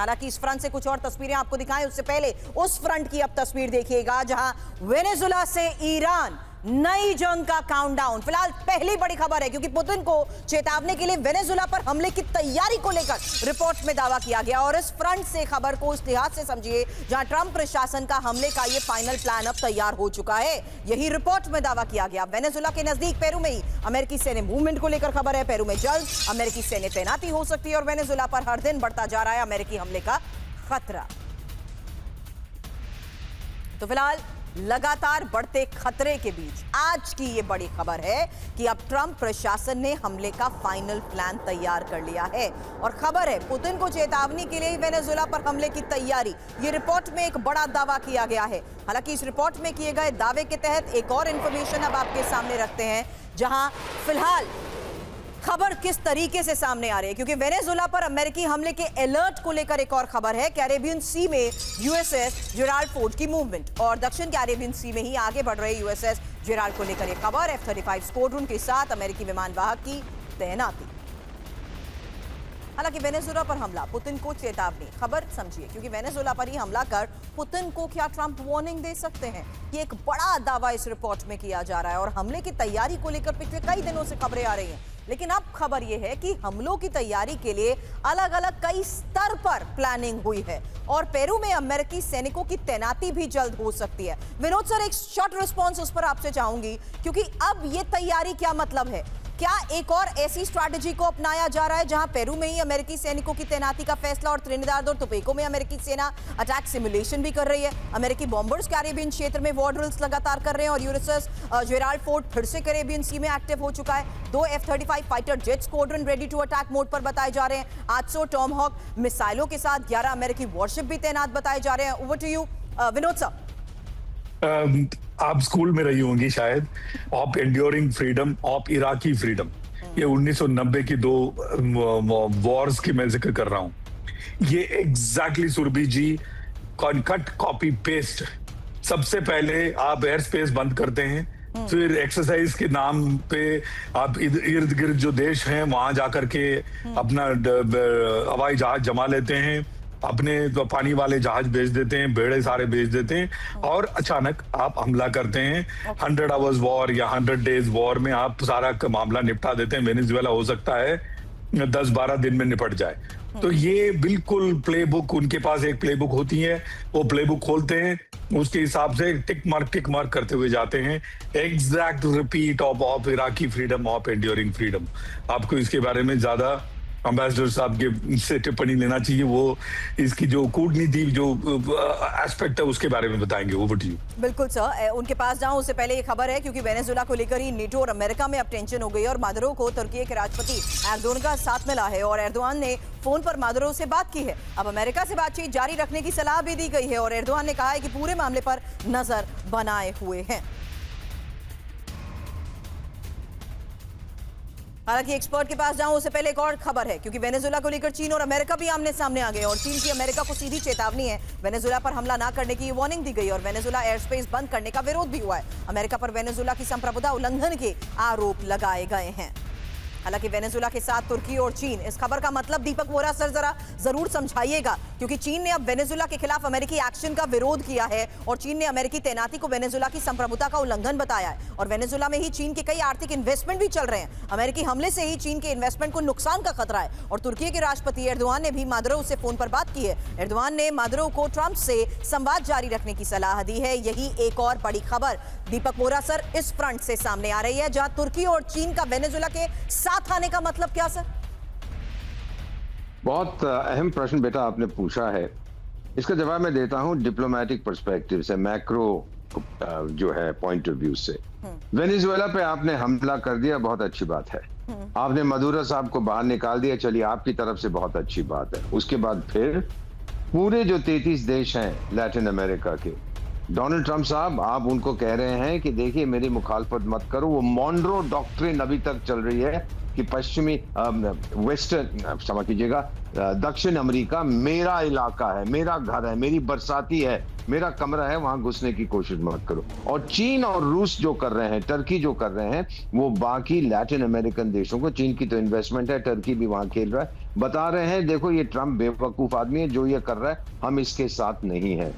हालांकि इस फ्रंट से कुछ और तस्वीरें आपको दिखाएं उससे पहले उस फ्रंट की अब तस्वीर देखिएगा जहां वेनेजुला से ईरान नई जंग का काउंटडाउन। फिलहाल पहली बड़ी खबर है क्योंकि पुतिन को चेतावनी के लिए वेनेजुला पर हमले की तैयारी को लेकर रिपोर्ट में दावा किया गया और इस फ्रंट से खबर को इस लिहाज से समझिए जहां ट्रंप प्रशासन का हमले का यह फाइनल प्लान अब तैयार हो चुका है, यही रिपोर्ट में दावा किया गया। वेनेजुला के नजदीक पेरू में ही अमेरिकी सैन्य मूवमेंट को लेकर खबर है। पेरू में जल्द अमेरिकी सैन्य तैनाती हो सकती है और वेनेजुला पर हर दिन बढ़ता जा रहा है अमेरिकी हमले का खतरा। तो फिलहाल लगातार बढ़ते खतरे के बीच आज की ये बड़ी खबर है कि अब ट्रंप प्रशासन ने हमले का फाइनल प्लान तैयार कर लिया है और खबर है पुतिन को चेतावनी के लिए वेनेजुला पर हमले की तैयारी। ये रिपोर्ट में एक बड़ा दावा किया गया है। हालांकि इस रिपोर्ट में किए गए दावे के तहत एक और इंफॉर्मेशन अब आपके सामने रखते हैं जहां फिलहाल खबर किस तरीके से सामने आ रही है क्योंकि वेनेजुला पर अमेरिकी हमले के अलर्ट को लेकर एक और खबर है। कैरेबियन सी में यूएसएस जेराल्ड फोर्ड की मूवमेंट और दक्षिण कैरेबियन सी में ही आगे बढ़ रहे यूएसएस जेराल्ड को लेकर एक खबर। F-35 स्क्वाड्रन के साथ अमेरिकी विमान वाहक की तैनाती। हालांकि वेनेजुला पर हमला पुतिन को चेतावनी, खबर समझिए क्योंकि वेनेजुला पर ही हमला कर पुतिन को क्या ट्रंप वार्निंग दे सकते हैं, ये एक बड़ा दावा इस रिपोर्ट में किया जा रहा है और हमले की तैयारी को लेकर पिछले कई दिनों से खबरें आ रही हैं। लेकिन अब खबर यह है कि हमलों की तैयारी के लिए अलग अलग कई स्तर पर प्लानिंग हुई है और पेरू में अमेरिकी सैनिकों की तैनाती भी जल्द हो सकती है। विनोद सर, एक शॉर्ट रिस्पॉन्स उस पर आपसे चाहूंगी क्योंकि अब ये तैयारी क्या मतलब है? क्या एक और ऐसी स्ट्रैटेजी को अपनाया जा रहा है जहां पेरू में ही अमेरिकी सैनिकों की तैनाती का फैसला और त्रिनिदाद और टोबैगो में अमेरिकी सेना अटैक सिमुलेशन भी कर रही है? अमेरिकी बॉम्बर्स कैरेबियन क्षेत्र में वॉर ड्रिल्स लगातार कर रहे हैं और यूएसएस जेराल्ड फोर्ड फिर से कैरेबियन सी में एक्टिव हो चुका है। 2 F-35 fighter jet squadron ready to attack mode पर बताए जा रहे हैं। 800 टॉमहॉक मिसाइलों के साथ 11 अमेरिकी वॉरशिप भी तैनात बताए जा रहे हैं। Over to you Vinod sir. आप स्कूल में रही होंगी शायद, of enduring freedom, of Iraqi freedom, ये 1990 की 2 वॉर्स की मैं जिक्र कर रहा हूं। ये एग्जैक्टली सुरभि जी कट कॉपी पेस्ट। सबसे पहले आप एयर स्पेस बंद करते हैं, फिर एक्सरसाइज के नाम पे आप इर्द गिर्द जो देश हैं वहां जाकर के अपना हवाई जहाज जमा लेते हैं, अपने तो पानी वाले जहाज भेज देते हैं, बेड़े सारे भेज देते हैं और अचानक आप हमला करते हैं। 100 आवर्स वॉर या 100 डेज वॉर में आप सारा मामला निपटा देते हैं। वेनेजुएला हो सकता है 10-12 दिन में निपट जाए। तो ये बिल्कुल प्लेबुक, उनके पास एक प्लेबुक होती है, वो प्लेबुक खोलते हैं, उसके हिसाब से टिक मार्क करते हुए जाते हैं। Exact repeat of Iraqi freedom, of enduring freedom. आपको इसके बारे में ज्यादा एम्बेसडर साहब के से टिप्पणी लेना चाहिए, वो इसकी जो कूटनीति जो एस्पेक्ट है उसके बारे में बताएंगे। Over to you. बिल्कुल सर, उनके पास जाऊं उससे पहले ये खबर है क्योंकि वेनेजुला को लेकर ही नेटो और अमेरिका में अब टेंशन हो गई और मादुरो को तुर्की के राष्ट्रपति एर्दोगान का साथ मिला है और एर्दोगान ने फोन पर मादुरो से बात की है। अब अमेरिका से बातचीत जारी रखने की सलाह भी दी गई है और एर्दोगान ने कहा है कि पूरे मामले पर नजर बनाए हुए हैं। हालांकि एक्सपर्ट के पास जाऊं उससे पहले एक और खबर है क्योंकि वेनेजुला को लेकर चीन और अमेरिका भी आमने सामने आ गए और चीन की अमेरिका को सीधी चेतावनी है। वेनेजुला पर हमला ना करने की वार्निंग दी गई और वेनेजुला एयर स्पेस बंद करने का विरोध भी हुआ है। अमेरिका पर वेनेजुला की संप्रभुता उल्लंघन के आरोप लगाए गए हैं। हालांकि वेनेजुला के साथ तुर्की और चीन, इस खबर का मतलब दीपक वोरा सर जरा जरूर समझाइएगा क्योंकि चीन ने अब वेनेजुला के खिलाफ अमेरिकी एक्शन का विरोध किया है और चीन ने अमेरिकी तैनाती को वेनेजुला की संप्रभुता का उल्लंघन बताया है और वेनेजुला में ही चीन के कई आर्थिक इन्वेस्टमेंट भी चल रहे हैं। अमेरिकी हमले से ही चीन के इन्वेस्टमेंट को नुकसान का खतरा है और तुर्की के राष्ट्रपति एर्दोगान ने भी मादुरो से फोन पर बात की है। एर्दोगान ने मादुरो को ट्रंप से संवाद जारी रखने की सलाह दी है। यही एक और बड़ी खबर दीपक वोरा सर इस फ्रंट से सामने आ रही है जहां तुर्की और चीन का वेनेजुला के साथ आने का मतलब क्या सर? बहुत अहम प्रश्न बेटा आपने पूछा है। इसका जवाब मैं देता हूं डिप्लोमेटिक पर्सपेक्टिव से, मैक्रो जो है पॉइंट ऑफ व्यू से। वेनेजुएला पे आपने हमला कर दिया, बहुत अच्छी बात है। आपने मदुरो साहब को बाहर निकाल दिया, चलिए आपकी तरफ से बहुत अच्छी बात है। उसके बाद फिर पूरे जो 33 देश हैं लैटिन अमेरिका के, डोनाल्ड ट्रंप साहब आप उनको कह रहे हैं कि देखिए मेरी मुखालफत मत करो। वो मॉन्ड्रो डॉक्ट्रिन अभी तक चल रही है कि पश्चिमी वेस्टर्न, क्षमा कीजिएगा, दक्षिण अमेरिका मेरा इलाका है, मेरा घर है, मेरी बरसाती है, मेरा कमरा है, वहां घुसने की कोशिश मत करो। और चीन और रूस जो कर रहे हैं, टर्की जो कर रहे हैं, वो बाकी लैटिन अमेरिकन देशों को, चीन की तो इन्वेस्टमेंट है, टर्की भी वहां खेल रहा है, बता रहे हैं देखो ये ट्रम्प बेवकूफ आदमी है, जो ये कर रहा है हम इसके साथ नहीं है।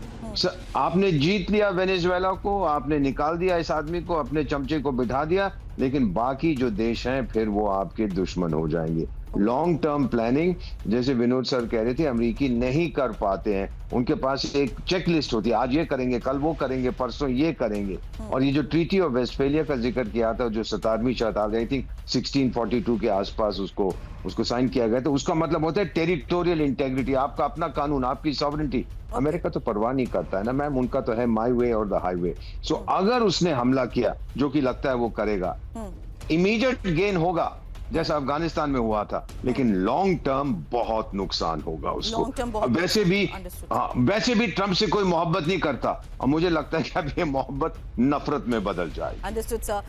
आपने जीत लिया वेनेजुएला को, आपने निकाल दिया इस आदमी को, अपने चमचे को बिठा दिया, लेकिन बाकी जो देश हैं फिर वो आपके दुश्मन हो जाएंगे। लॉन्ग टर्म प्लानिंग, जैसे विनोद सर कह रहे थे, अमेरिकी नहीं कर पाते हैं। उनके पास एक चेकलिस्ट होती है, आज ये करेंगे, कल वो करेंगे, परसों ये करेंगे। और ये जो ट्रीटी ऑफ वेस्टफेलिया का जिक्र किया था, जो 17वीं शताब्दी, आई थिंक 1642 के आसपास उसको साइन किया गया, तो उसका मतलब होता है टेरिटोरियल इंटेग्रिटी, आपका अपना कानून, आपकी सॉवरेनिटी। अमेरिका तो परवाह नहीं करता है ना मैम, उनका तो है माई वे और द हाईवे। सो अगर उसने हमला किया, जो कि लगता है वो करेगा, इमीडिएट गेन होगा जैसा अफगानिस्तान में हुआ था, लेकिन लॉन्ग टर्म बहुत नुकसान होगा उसको। वैसे भी ट्रम्प से कोई मोहब्बत नहीं करता, और मुझे लगता है कि अब ये मोहब्बत नफरत में बदल जाए। Understood sir.